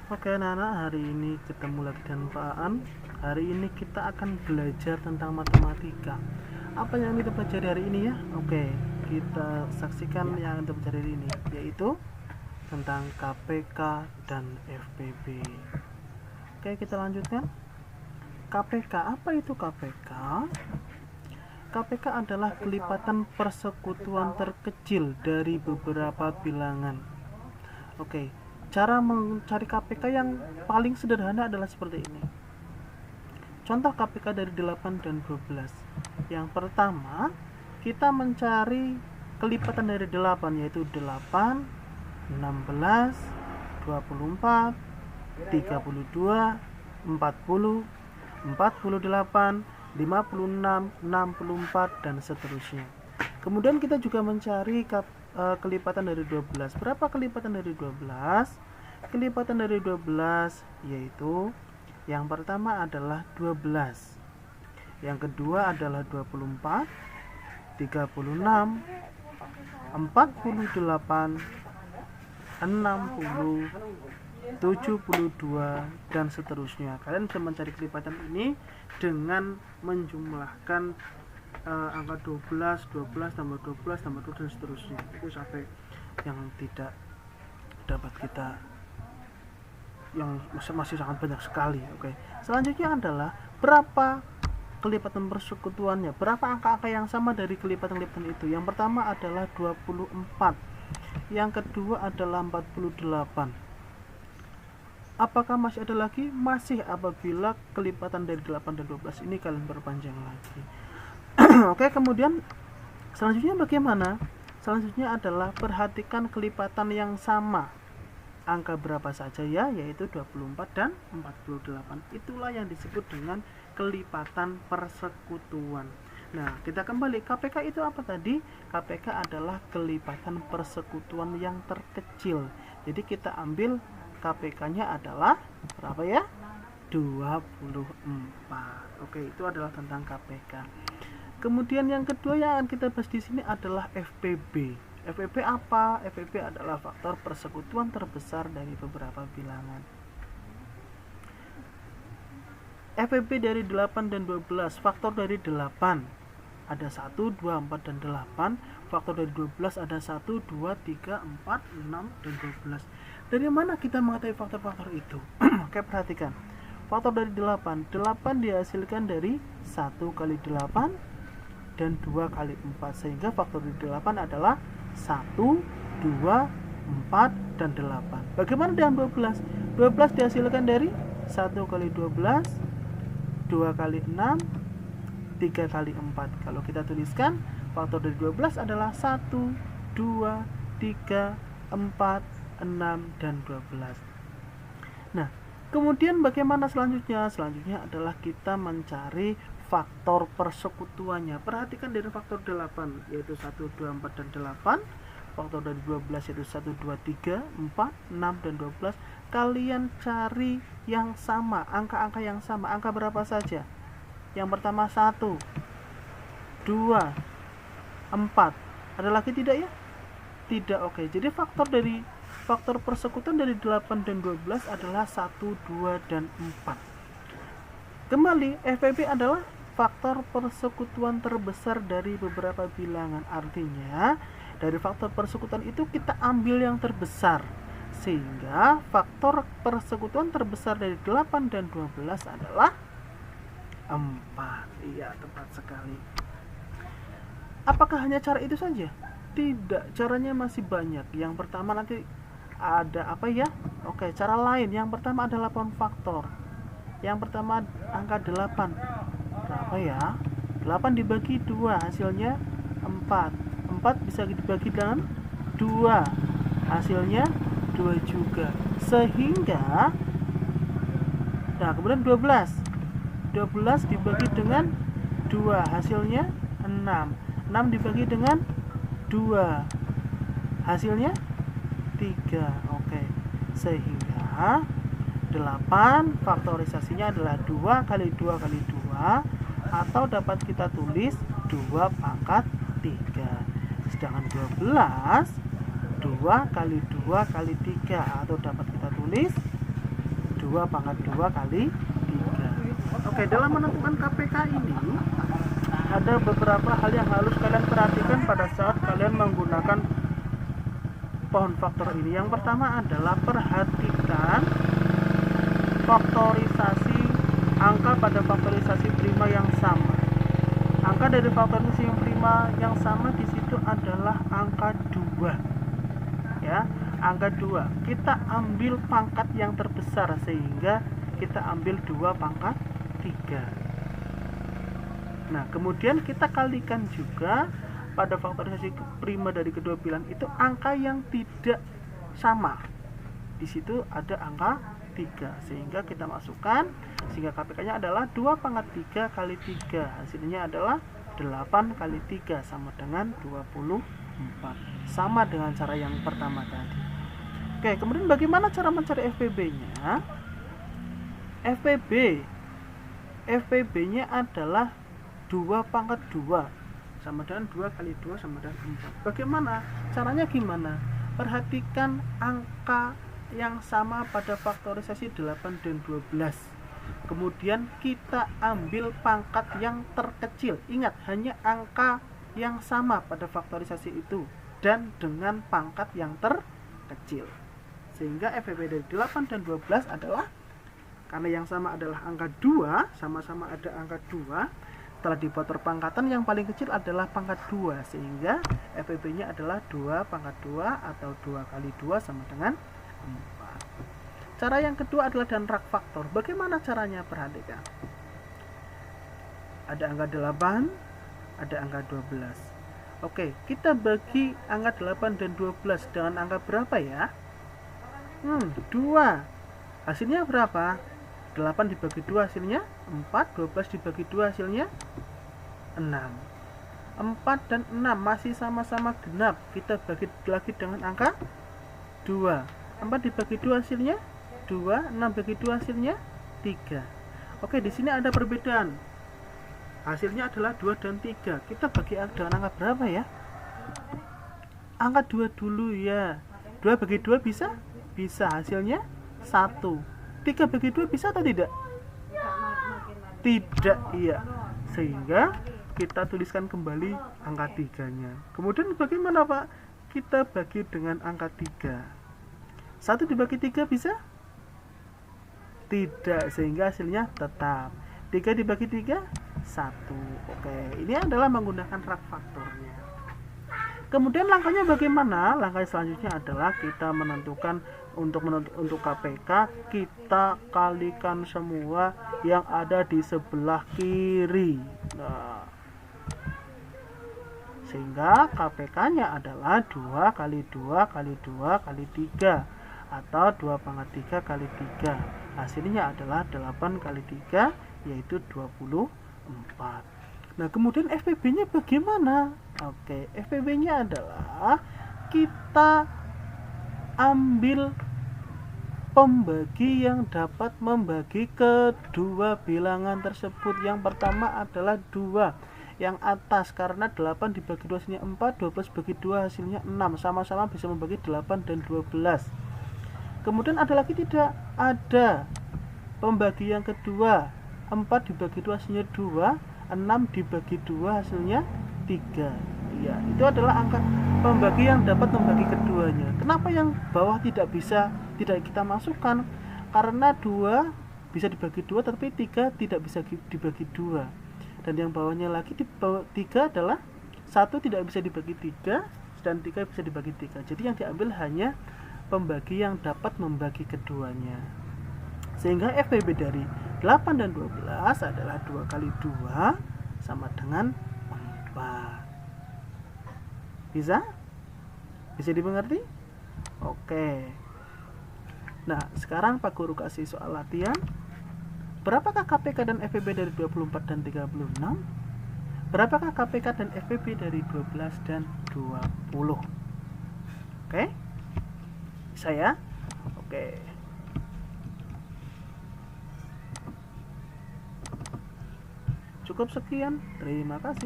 Oke anak-anak, hari ini ketemu lagi dengan Pak Aan. Hari ini kita akan belajar tentang matematika. Apa yang kita pelajari hari ini ya? Oke, kita saksikan yang kita pelajari hari ini, yaitu tentang KPK dan FPB. Oke, kita lanjutkan. KPK, apa itu KPK? KPK adalah kelipatan persekutuan terkecil dari beberapa bilangan. Oke, cara mencari KPK yang paling sederhana adalah seperti ini. Contoh KPK dari 8 dan 12. Yang pertama, kita mencari kelipatan dari 8, yaitu 8, 16, 24, 32, 40, 48, 56, 64, dan seterusnya. Kemudian kita juga mencari kelipatan dari 12. Berapa kelipatan dari 12? Kelipatan dari 12 yaitu yang pertama adalah 12. Yang kedua adalah 24, 36, 48, 60, 72, dan seterusnya. Kalian bisa mencari kelipatan ini dengan menjumlahkan angka 12 tambah 12 tambah 2 dan seterusnya. Itu sampai yang tidak dapat kita, yang masih sangat banyak sekali. Oke. Selanjutnya adalah berapa kelipatan persekutuannya, berapa angka-angka yang sama dari kelipatan-kelipatan itu. Yang pertama adalah 24, yang kedua adalah 48. Apakah masih ada lagi? Masih, apabila kelipatan dari 8 dan 12 ini kalian perpanjang lagi. Oke, kemudian selanjutnya bagaimana? Selanjutnya adalah perhatikan kelipatan yang sama. Angka berapa saja ya, yaitu 24 dan 48. Itulah yang disebut dengan kelipatan persekutuan. Nah, kita kembali, KPK itu apa tadi? KPK adalah kelipatan persekutuan yang terkecil. Jadi kita ambil KPK-nya adalah berapa ya? 24. Oke, itu adalah tentang KPK. Kemudian yang kedua yang akan kita bahas di sini adalah FPB. FPB apa? FPB adalah faktor persekutuan terbesar dari beberapa bilangan. FPB dari 8 dan 12, faktor dari 8 ada 1, 2, 4, dan 8. Faktor dari 12 ada 1, 2, 3, 4, 6, dan 12. Dari mana kita mengetahui faktor-faktor itu? Oke, perhatikan. Faktor dari 8 dihasilkan dari 1 kali 8 dan 2 kali 4. Sehingga faktor dari 8 adalah 1, 2, 4, dan 8. Bagaimana dengan 12? 12 dihasilkan dari 1 kali 12, 2 kali 6, 3 kali 4. Kalau kita tuliskan, faktor dari 12 adalah 1, 2, 3, 4, 6, dan 12. Nah, kemudian bagaimana selanjutnya? Selanjutnya adalah kita mencari faktor persekutuannya. Perhatikan dari faktor 8 yaitu 1, 2, 4, dan 8. Faktor dari 12 yaitu 1, 2, 3, 4, 6, dan 12. Kalian cari yang sama, angka-angka yang sama. Angka berapa saja? Yang pertama 1, 2, 4. Ada lagi tidak ya? Tidak. Oke, jadi faktor persekutuan dari 8 dan 12 adalah 1, 2, dan 4. Kembali, FPB adalah faktor persekutuan terbesar dari beberapa bilangan. Artinya, dari faktor persekutuan itu kita ambil yang terbesar. Sehingga faktor persekutuan terbesar dari 8 dan 12 adalah 4. Iya, tepat sekali. Apakah hanya cara itu saja? Tidak, caranya masih banyak. Yang pertama nanti ada apa ya? Oke, cara lain. Yang pertama adalah 8 faktor. Yang pertama angka 8. Berapa ya? 8 dibagi 2 hasilnya 4. 4 bisa dibagi dalam 2. Hasilnya 2 juga. Sehingga kemudian 12. 12 dibagi dengan 2 hasilnya 6. 6 dibagi dengan 2 hasilnya 3. Oke. Sehingga 8 faktorisasinya adalah 2 kali 2 kali 2, atau dapat kita tulis 2 pangkat 3. Sedangkan 12 2 kali 2 kali 3, atau dapat kita tulis 2 pangkat 2 kali 3. Oke, dalam menentukan KPK ini ada beberapa hal yang harus kalian perhatikan pada saat kalian menggunakan pohon faktor ini. Yang pertama adalah perhatikan faktorisasi angka pada faktorisasi prima yang sama. Angka dari faktorisasi prima yang sama di situ adalah angka 2. Ya, angka 2. Kita ambil pangkat yang terbesar sehingga kita ambil 2 pangkat 3. Nah, kemudian kita kalikan juga pada faktorisasi prima dari kedua bilangan itu angka yang tidak sama. Di situ ada angka 3, sehingga kita masukkan, sehingga KPK-nya adalah 2 pangkat 3 kali 3. Hasilnya adalah 8 kali 3 sama dengan 24. Sama dengan cara yang pertama tadi. Oke, kemudian bagaimana cara mencari FPB-nya? FPB-nya adalah 2 pangkat 2 sama dengan 2 kali 2 sama dengan 4. Bagaimana? Caranya gimana? Perhatikan angka yang sama pada faktorisasi 8 dan 12. Kemudian kita ambil pangkat yang terkecil. Ingat, hanya angka yang sama pada faktorisasi itu dan dengan pangkat yang terkecil. Sehingga FPB dari 8 dan 12 adalah, karena yang sama adalah angka 2, sama-sama ada angka 2, setelah dibuat perpangkatan yang paling kecil adalah pangkat 2, sehingga FPB-nya adalah 2 pangkat 2 atau 2 kali 2 sama dengan 4. Cara yang kedua adalah dan rak faktor. Bagaimana caranya? Perhatikan. Ada angka 8, ada angka 12. Oke, kita bagi angka 8 dan 12 dengan angka berapa ya? 2. Hasilnya berapa? 8 dibagi 2 hasilnya 4, 12 dibagi 2 hasilnya 6. 4 dan 6 masih sama-sama genap. Kita bagi lagi dengan angka 2. 4 dibagi 2 hasilnya 2, 6 bagi 2 hasilnya 3. Oke, di sini ada perbedaan. Hasilnya adalah 2 dan 3. Kita bagi dengan angka berapa ya? Angka 2 dulu ya. 2 bagi 2 bisa? Bisa, hasilnya 1. 3 bagi 2 bisa atau tidak? Tidak, iya. Sehingga kita tuliskan kembali angka 3-nya. Kemudian bagaimana Pak? Kita bagi dengan angka 3. 1 dibagi 3 bisa? Tidak, sehingga hasilnya tetap 3 dibagi 3, 1. Oke, ini adalah menggunakan rak faktornya. Kemudian langkahnya bagaimana? Langkah selanjutnya adalah kita menentukan untuk KPK, kita kalikan semua yang ada di sebelah kiri. Nah, sehingga KPK-nya adalah 2 kali 2 kali 2 kali 3 atau 2 pangkat 3 kali 3. Hasilnya adalah 8 kali 3 yaitu 24. Nah, kemudian FPB-nya bagaimana? Oke, FPB-nya adalah kita ambil pembagi yang dapat membagi kedua bilangan tersebut. Yang pertama adalah 2 yang atas, karena 8 dibagi 2 hasilnya 4, 12 bagi 2 hasilnya 6, sama-sama bisa membagi 8 dan 12. Kemudian ada lagi tidak? Ada pembagi yang kedua, 4 dibagi 2 hasilnya 2, 6 dibagi 2 hasilnya 3. Ya, itu adalah angka pembagi yang dapat membagi keduanya. Kenapa yang bawah tidak kita masukkan? Karena 2 bisa dibagi 2 tapi 3 tidak bisa dibagi 2. Dan yang bawahnya lagi di bawah 3 adalah 1 tidak bisa dibagi 3 dan 3 bisa dibagi 3. Jadi yang diambil hanya pembagi yang dapat membagi keduanya. Sehingga FPB dari 8 dan 12 adalah 2 kali 2 sama dengan 4. Bisa? Bisa dimengerti? Oke. Nah, sekarang Pak Guru kasih soal latihan. Berapakah KPK dan FPB dari 24 dan 36? Berapakah KPK dan FPB dari 12 dan 20? Oke? Bisa ya? Oke. Cukup sekian. Terima kasih.